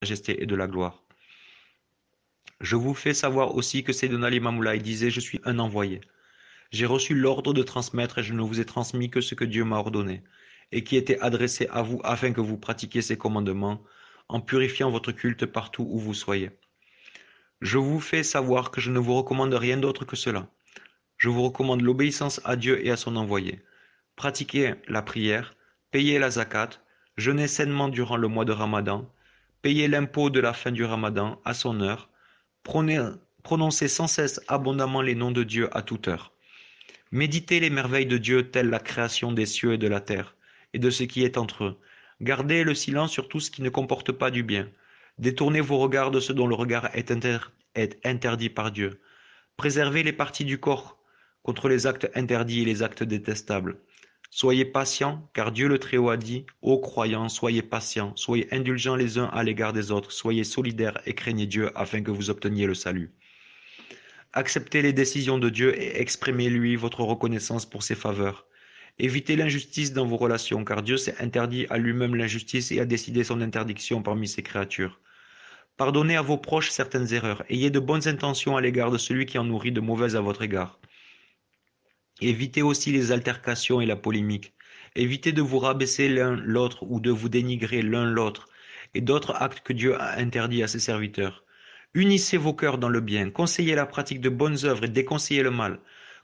majesté et de la gloire. Je vous fais savoir aussi que Seydina Limamou Moulaye disait, je suis un envoyé. J'ai reçu l'ordre de transmettre et je ne vous ai transmis que ce que Dieu m'a ordonné, et qui était adressé à vous afin que vous pratiquiez ses commandements, en purifiant votre culte partout où vous soyez. Je vous fais savoir que je ne vous recommande rien d'autre que cela. Je vous recommande l'obéissance à Dieu et à son envoyé. Pratiquez la prière, payez la zakat, jeûnez sainement durant le mois de Ramadan, payez l'impôt de la fin du Ramadan à son heure, prononcez sans cesse abondamment les noms de Dieu à toute heure. Méditez les merveilles de Dieu telles la création des cieux et de la terre, et de ce qui est entre eux. Gardez le silence sur tout ce qui ne comporte pas du bien. Détournez vos regards de ce dont le regard est interdit par Dieu. Préservez les parties du corps contre les actes interdits et les actes détestables. Soyez patients, car Dieu le Très-Haut a dit, ô croyants, soyez patients, soyez indulgents les uns à l'égard des autres, soyez solidaires et craignez Dieu afin que vous obteniez le salut. Acceptez les décisions de Dieu et exprimez-lui votre reconnaissance pour ses faveurs. Évitez l'injustice dans vos relations, car Dieu s'est interdit à lui-même l'injustice et a décidé son interdiction parmi ses créatures. Pardonnez à vos proches certaines erreurs. Ayez de bonnes intentions à l'égard de celui qui en nourrit de mauvaises à votre égard. Évitez aussi les altercations et la polémique. Évitez de vous rabaisser l'un l'autre ou de vous dénigrer l'un l'autre et d'autres actes que Dieu a interdits à ses serviteurs. Unissez vos cœurs dans le bien, conseillez la pratique de bonnes œuvres et déconseillez le mal.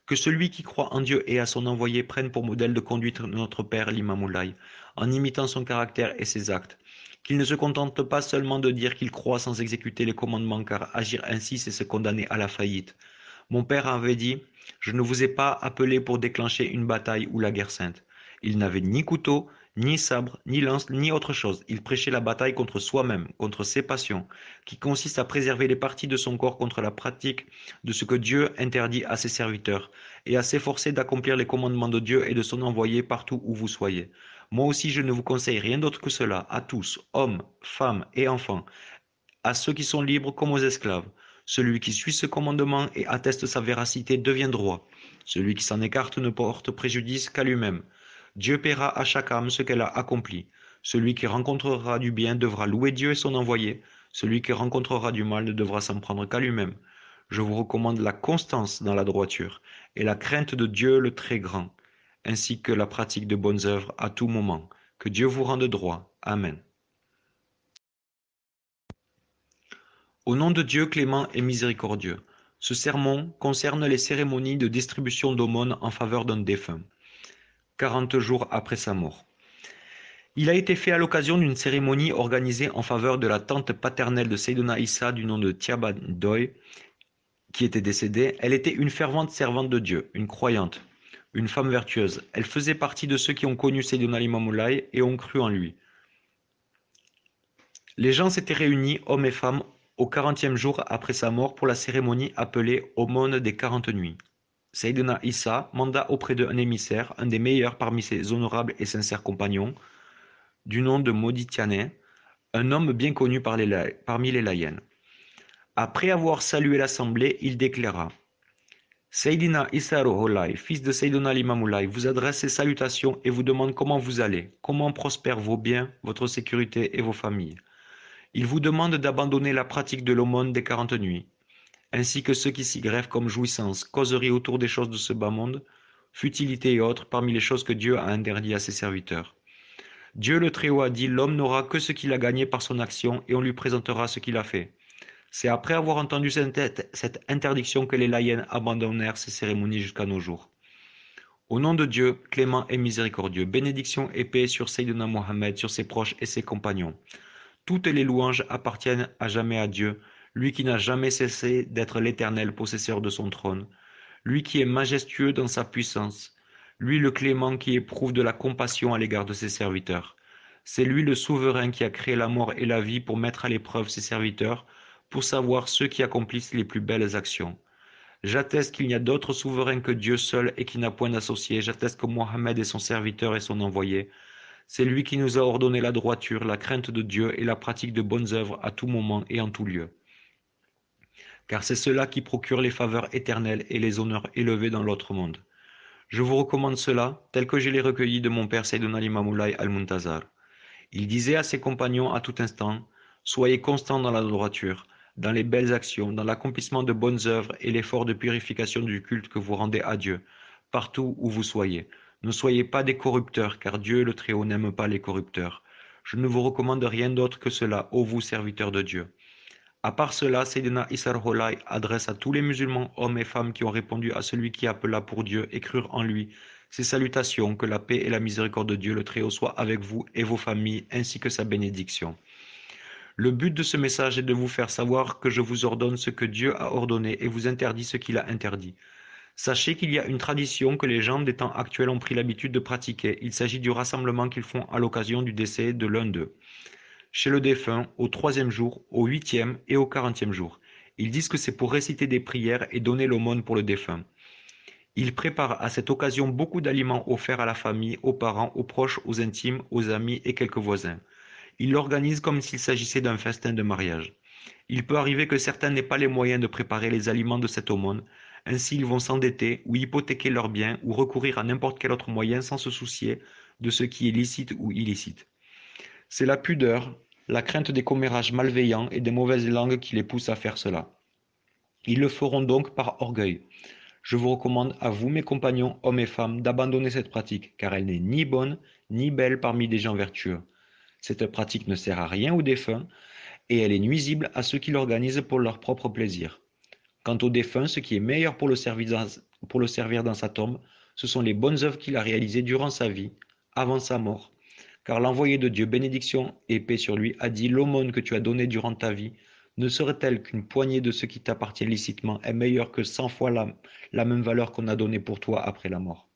Que celui qui croit en Dieu et à son envoyé prenne pour modèle de conduite notre Père l'Imam Moulaye, en imitant son caractère et ses actes. Qu'il ne se contente pas seulement de dire qu'il croit sans exécuter les commandements, car agir ainsi, c'est se condamner à la faillite. Mon père avait dit, je ne vous ai pas appelé pour déclencher une bataille ou la guerre sainte. Il n'avait ni couteau, ni sabre, ni lance, ni autre chose. Il prêchait la bataille contre soi-même, contre ses passions, qui consiste à préserver les parties de son corps contre la pratique de ce que Dieu interdit à ses serviteurs, et à s'efforcer d'accomplir les commandements de Dieu et de son envoyé partout où vous soyez. Moi aussi, je ne vous conseille rien d'autre que cela, à tous, hommes, femmes et enfants, à ceux qui sont libres comme aux esclaves. Celui qui suit ce commandement et atteste sa véracité devient droit. Celui qui s'en écarte ne porte préjudice qu'à lui-même. Dieu paiera à chaque âme ce qu'elle a accompli. Celui qui rencontrera du bien devra louer Dieu et son envoyé. Celui qui rencontrera du mal ne devra s'en prendre qu'à lui-même. Je vous recommande la constance dans la droiture et la crainte de Dieu le très grand, ainsi que la pratique de bonnes œuvres à tout moment. Que Dieu vous rende droit. Amen. Au nom de Dieu clément et miséricordieux. Ce sermon concerne les cérémonies de distribution d'aumônes en faveur d'un défunt, 40 jours après sa mort. Il a été fait à l'occasion d'une cérémonie organisée en faveur de la tante paternelle de Seydina Issa du nom de Tiaba Ndoye, qui était décédée. Elle était une fervente servante de Dieu, une croyante, une femme vertueuse. Elle faisait partie de ceux qui ont connu Seydina Limamou Moulaye et ont cru en lui. Les gens s'étaient réunis, hommes et femmes, au 40e jour après sa mort pour la cérémonie appelée aumône des 40 nuits. Seydina Issa manda auprès d'eux un émissaire, un des meilleurs parmi ses honorables et sincères compagnons, du nom de Moditiane, un homme bien connu parmi les laïens. Après avoir salué l'assemblée, il déclara: Seydina Issa Roholai, fils de Seydina Limamoulaye, vous adresse ses salutations et vous demande comment vous allez, comment prospèrent vos biens, votre sécurité et vos familles. Il vous demande d'abandonner la pratique de l'aumône des 40 nuits, ainsi que ceux qui s'y greffent comme jouissance, causerie autour des choses de ce bas monde, futilité et autres parmi les choses que Dieu a interdites à ses serviteurs. Dieu le Très-Haut a dit, l'homme n'aura que ce qu'il a gagné par son action et on lui présentera ce qu'il a fait. C'est après avoir entendu cette interdiction que les laïens abandonnèrent ces cérémonies jusqu'à nos jours. Au nom de Dieu, clément et miséricordieux, bénédiction et paix sur Sayyidina Mohammed, sur ses proches et ses compagnons. Toutes les louanges appartiennent à jamais à Dieu, lui qui n'a jamais cessé d'être l'éternel possesseur de son trône, lui qui est majestueux dans sa puissance, lui le clément qui éprouve de la compassion à l'égard de ses serviteurs. C'est lui le souverain qui a créé la mort et la vie pour mettre à l'épreuve ses serviteurs, pour savoir ceux qui accomplissent les plus belles actions. J'atteste qu'il n'y a d'autre souverain que Dieu seul et qui n'a point d'associé. J'atteste que Mohammed est son serviteur et son envoyé. C'est lui qui nous a ordonné la droiture, la crainte de Dieu et la pratique de bonnes œuvres à tout moment et en tout lieu. Car c'est cela qui procure les faveurs éternelles et les honneurs élevés dans l'autre monde. Je vous recommande cela, tel que je l'ai recueilli de mon père Seydina Limamou Laye al-Muntazar. Il disait à ses compagnons à tout instant, Soyez constants dans la droiture, dans les belles actions, dans l'accomplissement de bonnes œuvres et l'effort de purification du culte que vous rendez à Dieu, partout où vous soyez. Ne soyez pas des corrupteurs, car Dieu le Très-Haut n'aime pas les corrupteurs. Je ne vous recommande rien d'autre que cela, ô vous serviteurs de Dieu. À part cela, Sayyidina Issa Rolai adresse à tous les musulmans, hommes et femmes qui ont répondu à celui qui appela pour Dieu et crurent en lui, ses salutations, que la paix et la miséricorde de Dieu le Très-Haut soient avec vous et vos familles, ainsi que sa bénédiction. Le but de ce message est de vous faire savoir que je vous ordonne ce que Dieu a ordonné et vous interdit ce qu'il a interdit. Sachez qu'il y a une tradition que les gens des temps actuels ont pris l'habitude de pratiquer. Il s'agit du rassemblement qu'ils font à l'occasion du décès de l'un d'eux. Chez le défunt, au troisième jour, au huitième et au 40e jour. Ils disent que c'est pour réciter des prières et donner l'aumône pour le défunt. Ils préparent à cette occasion beaucoup d'aliments offerts à la famille, aux parents, aux proches, aux intimes, aux amis et quelques voisins. Ils l'organisent comme s'il s'agissait d'un festin de mariage. Il peut arriver que certains n'aient pas les moyens de préparer les aliments de cette aumône, ainsi ils vont s'endetter ou hypothéquer leurs biens ou recourir à n'importe quel autre moyen sans se soucier de ce qui est licite ou illicite. C'est la pudeur, la crainte des commérages malveillants et des mauvaises langues qui les poussent à faire cela. Ils le feront donc par orgueil. Je vous recommande à vous, mes compagnons, hommes et femmes, d'abandonner cette pratique, car elle n'est ni bonne ni belle parmi des gens vertueux. Cette pratique ne sert à rien aux défunts, et elle est nuisible à ceux qui l'organisent pour leur propre plaisir. Quant au défunt, ce qui est meilleur pour le servir dans sa tombe, ce sont les bonnes œuvres qu'il a réalisées durant sa vie, avant sa mort. Car l'envoyé de Dieu, bénédiction et paix sur lui, a dit: l'aumône que tu as donnée durant ta vie ne serait-elle qu'une poignée de ce qui t'appartient licitement est meilleure que 100 fois la même valeur qu'on a donnée pour toi après la mort.